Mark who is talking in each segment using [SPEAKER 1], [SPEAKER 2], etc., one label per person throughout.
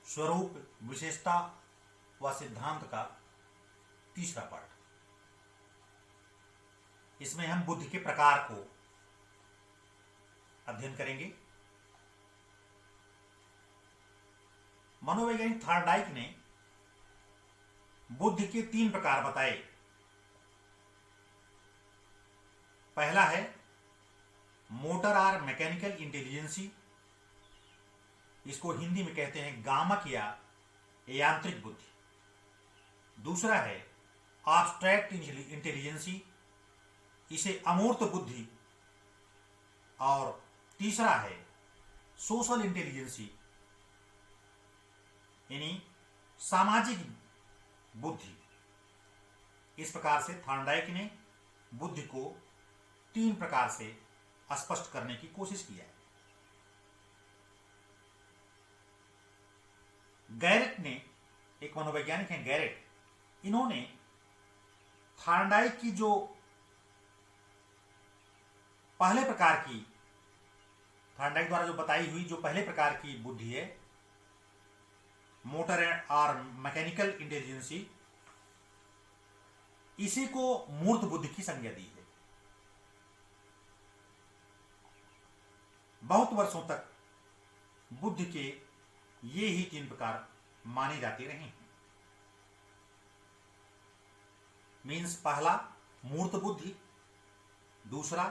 [SPEAKER 1] स्वरूप, विशेषता व सिद्धांत का तीसरा पाठ। इसमें हम बुद्धि के प्रकार को अध्ययन करेंगे। मनोवैज्ञानिक थॉर्नडाइक ने बुद्धि के 3 प्रकार बताए। पहला है मोटर और मैकेनिकल इंटेलिजेंसी, इसको हिंदी में कहते हैं गामक या यांत्रिक बुद्धि। दूसरा है एब्स्ट्रैक्ट इंटेलिजेंसी, इसे अमूर्त बुद्धि। और तीसरा है सोशल इंटेलिजेंसी यानी सामाजिक बुद्धि। इस प्रकार से थॉर्नडाइक ने बुद्धि को 3 प्रकार से स्पष्ट करने की कोशिश किया है। गैरेट ने, एक मनोवैज्ञानिक हैं गैरेट, इन्होंने थॉर्नडाइक की जो पहले प्रकार की, थॉर्नडाइक द्वारा जो बताई हुई जो पहले प्रकार की बुद्धि है, मोटर और मैकेनिकल इंटेलिजेंसी, इसी को मूर्त बुद्धि की संज्ञा दी है। बहुत वर्षों तक बुद्धि के ये ही 3 प्रकार माने जाते रहे हैं। मीन्स पहला मूर्त बुद्धि, दूसरा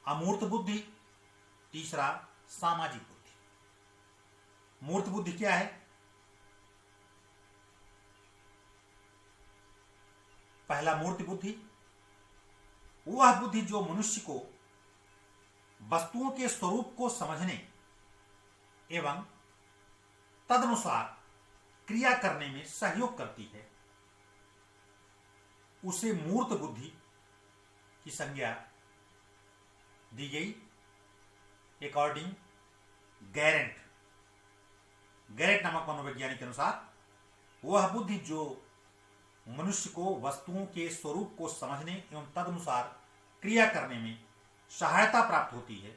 [SPEAKER 1] अमूर्त बुद्धि, तीसरा सामाजिक बुद्धि। मूर्त बुद्धि क्या है? पहला मूर्त बुद्धि वह बुद्धि जो मनुष्य को वस्तुओं के स्वरूप को समझने एवं तदनुसार क्रिया करने में सहयोग करती है, उसे मूर्त बुद्धि की संज्ञा दी गई अकॉर्डिंग गैरेट नामक मनोवैज्ञानिक के अनुसार। वह बुद्धि जो मनुष्य को वस्तुओं के स्वरूप को समझने एवं तदनुसार क्रिया करने में सहायता प्राप्त होती है,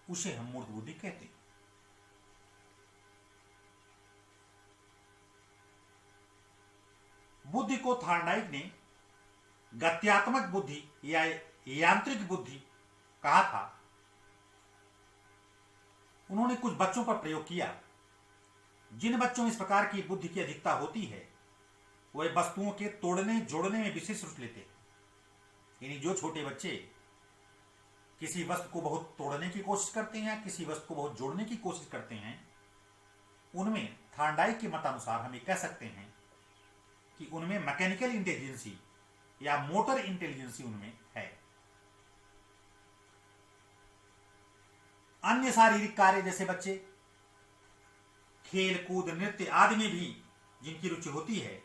[SPEAKER 1] उसे हम मूर्त बुद्धि कहते हैं। बुद्धि को थॉर्नडाइक ने गत्यात्मक बुद्धि या यांत्रिक बुद्धि कहा था। उन्होंने कुछ बच्चों पर प्रयोग किया। जिन बच्चों में इस प्रकार की बुद्धि की अधिकता होती है, वह वस्तुओं के तोड़ने जोड़ने में विशेष रुचि लेते हैं। यानी जो छोटे बच्चे किसी वस्तु को बहुत तोड़ने की कोशिश करते हैं या किसी वस्तु को बहुत जोड़ने की कोशिश करते हैं, उनमें थॉर्नडाइक के मतानुसार हम ये कह सकते हैं कि उनमें मैकेनिकल इंटेलिजेंसी या मोटर इंटेलिजेंसी उनमें है। अन्य शारीरिक कार्य जैसे बच्चे खेल कूद नृत्य आदि में भी जिनकी रुचि होती है,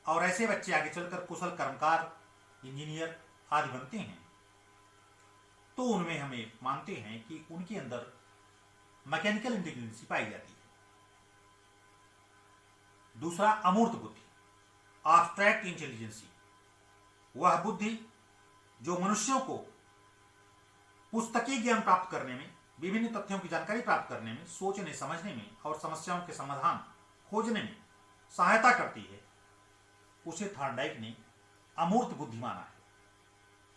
[SPEAKER 1] और ऐसे बच्चे आगे चलकर कुशल कर्मकार, इंजीनियर आदि बनते हैं, तो उनमें हमें मानते हैं कि उनके अंदर मैकेनिकल इंटेलिजेंसी पाई जाती है। दूसरा अमूर्त बुद्धि, एब्स्ट्रैक्ट इंटेलिजेंसी, वह बुद्धि जो मनुष्यों को पुस्तकीय ज्ञान प्राप्त करने में, विभिन्न तथ्यों की जानकारी प्राप्त करने में, सोचने समझने में और समस्याओं के समाधान खोजने में सहायता करती है, उसे थॉर्नडाइक ने अमूर्त बुद्धि माना है।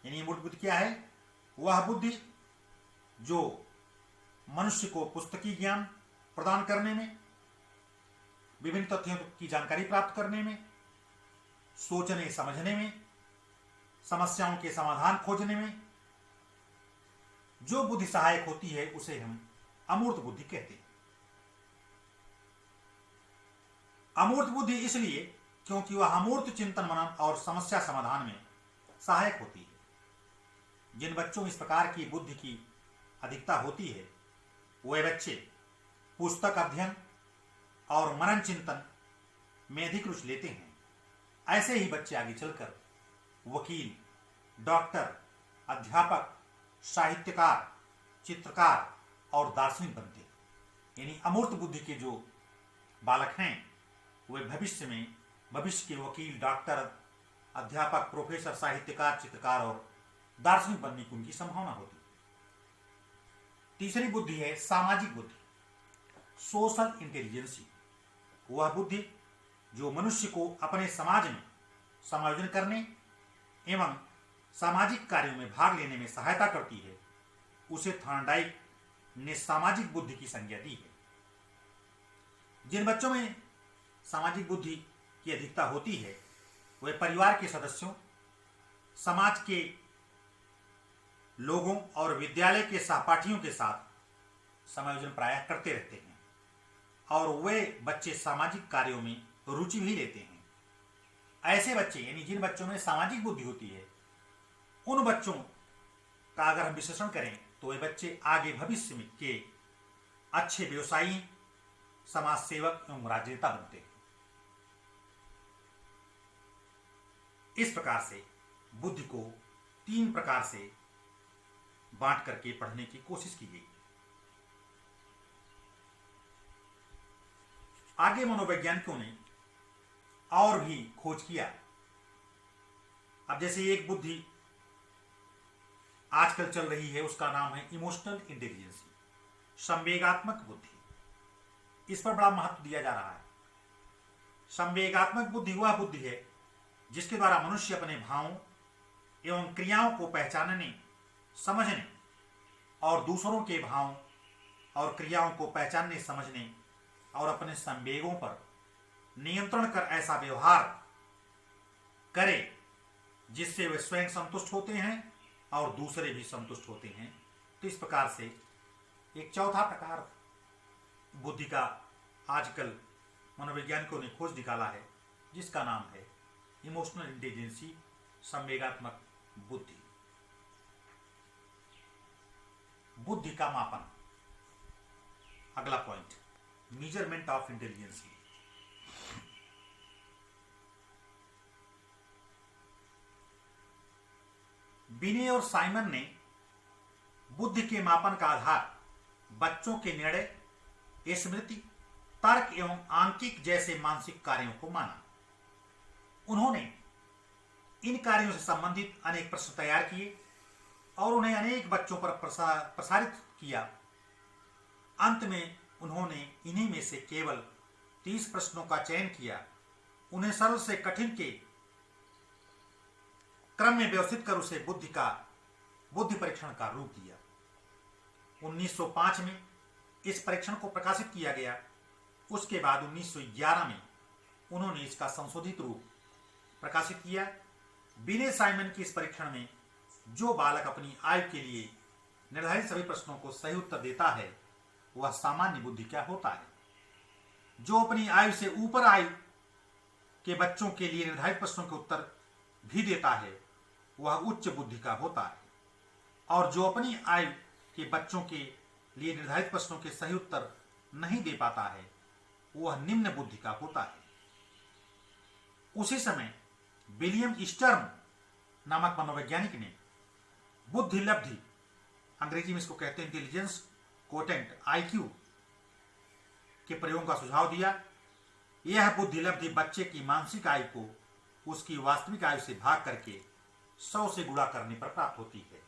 [SPEAKER 1] यानी अमूर्त बुद्धि क्या है? वह बुद्धि जो मनुष्य को पुस्तकीय ज्ञान प्रदान करने में, विभिन्न तथ्यों की जानकारी प्राप्त करने में, सोचने समझने में, समस्याओं के समाधान खोजने में जो बुद्धि सहायक होती है, उसे हम अमूर्त बुद्धि कहते हैं। अमूर्त बुद्धि इसलिए क्योंकि वह अमूर्त चिंतन मनन और समस्या समाधान में सहायक होती है। जिन बच्चों में इस प्रकार की बुद्धि की अधिकता होती है, वे बच्चे पुस्तक अध्ययन और मनन चिंतन में अधिक रुचि लेते हैं। ऐसे ही बच्चे आगे चलकर वकील, डॉक्टर, अध्यापक, साहित्यकार, चित्रकार और दार्शनिक बनते हैं। यानी अमूर्त बुद्धि के जो बालक हैं, वे भविष्य के वकील, डॉक्टर, अध्यापक, प्रोफेसर, साहित्यकार, चित्रकार और दार्शनिक बनने की उनकी संभावना होती है। तीसरी बुद्धि है सामाजिक बुद्धि, सोशल इंटेलिजेंसी। वह बुद्धि जो मनुष्य को अपने समाज में समायोजन करने एवं सामाजिक कार्यों में भाग लेने में सहायता करती है, उसे थॉर्नडाइक ने सामाजिक बुद्धि की संज्ञा दी है। जिन बच्चों में सामाजिक बुद्धि की अधिकता होती है, वे परिवार के सदस्यों, समाज के लोगों और विद्यालय के सहपाठियों के साथ समायोजन प्रायः करते रहते हैं और वे बच्चे सामाजिक कार्यों में रुचि भी लेते हैं। ऐसे बच्चे यानी जिन बच्चों में सामाजिक बुद्धि होती है, उन बच्चों का अगर हम विश्लेषण करें तो वे बच्चे आगे भविष्य में के अच्छे व्यवसायी, समाज सेवक एवं राजनेता बनते हैं। इस प्रकार से बुद्धि को 3 प्रकार से बांट करके पढ़ने की कोशिश की गई। आगे मनोवैज्ञानिकों ने और भी खोज किया। अब जैसे एक बुद्धि आजकल चल रही है, उसका नाम है इमोशनल इंटेलिजेंसी, संवेगात्मक बुद्धि। इस पर बड़ा महत्व दिया जा रहा है। संवेगात्मक बुद्धि वह बुद्धि है जिसके द्वारा मनुष्य अपने भावों एवं क्रियाओं को पहचानने, समझने और दूसरों के भावों और क्रियाओं को पहचानने, समझने और अपने संवेगों पर नियंत्रण कर ऐसा व्यवहार करे जिससे वे स्वयं संतुष्ट होते हैं और दूसरे भी संतुष्ट होते हैं। तो इस प्रकार से एक चौथा प्रकार बुद्धि का आजकल मनोवैज्ञानिकों ने खोज निकाला है, जिसका नाम है इमोशनल इंटेलिजेंसी, संवेगात्मक बुद्धि। बुद्धि का मापन, अगला पॉइंट, मेजरमेंट ऑफ इंटेलिजेंसी। बिने और साइमन ने बुद्धि के मापन का आधार बच्चों के निर्णय, स्मृति, तर्क एवं आंकिक जैसे मानसिक कार्यों को माना। उन्होंने इन कार्यों से संबंधित अनेक प्रश्न तैयार किए और उन्हें अनेक बच्चों पर प्रसारित किया। अंत में उन्होंने इन्हीं में से केवल 30 प्रश्नों का चयन किया, उन्हें सरल से कठिन के क्रम में व्यवस्थित कर उसे बुद्धि परीक्षण का रूप दिया। 1905 में इस परीक्षण को प्रकाशित किया गया। उसके बाद 1911 में उन्होंने इसका संशोधित रूप प्रकाशित किया। बिने साइमन के इस परीक्षण में जो बालक अपनी आयु के लिए निर्धारित सभी प्रश्नों को सही उत्तर देता है, वह सामान्य बुद्धि का होता है। जो अपनी आयु से ऊपर आयु के बच्चों के लिए निर्धारित प्रश्नों के उत्तर भी देता है, वह उच्च बुद्धि का होता है। और जो अपनी आयु के बच्चों के लिए निर्धारित प्रश्नों के सही उत्तर नहीं दे पाता है, वह निम्न बुद्धि का होता है। उसी समय विलियम स्टर्म नामक मनोवैज्ञानिक ने बुद्धि लब्धि, अंग्रेजी में इसको कहते हैं इंटेलिजेंस कोटेंट, IQ के प्रयोग का सुझाव दिया। यह बुद्धि लब्धि बच्चे की मानसिक आयु को उसकी वास्तविक आयु से भाग करके 100 से गुणा करने पर प्राप्त होती है।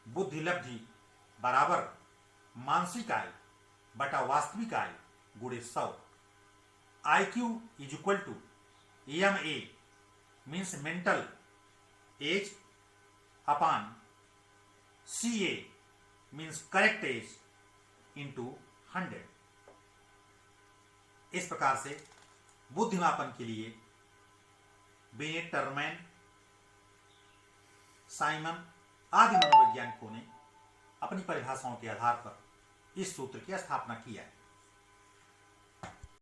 [SPEAKER 1] बुद्धि लब्धि बराबर मानसिक आयु बटा वास्तविक आयु गुणे 100। IQ is equal to MA means mental age upon CA means correct age into 100। इस प्रकार से बुद्धिमापन के लिए बिनेट, टर्मैन, साइमन आदि मनोवैज्ञानिकों ने अपनी परिभाषाओं के आधार पर इस सूत्र की स्थापना किया है।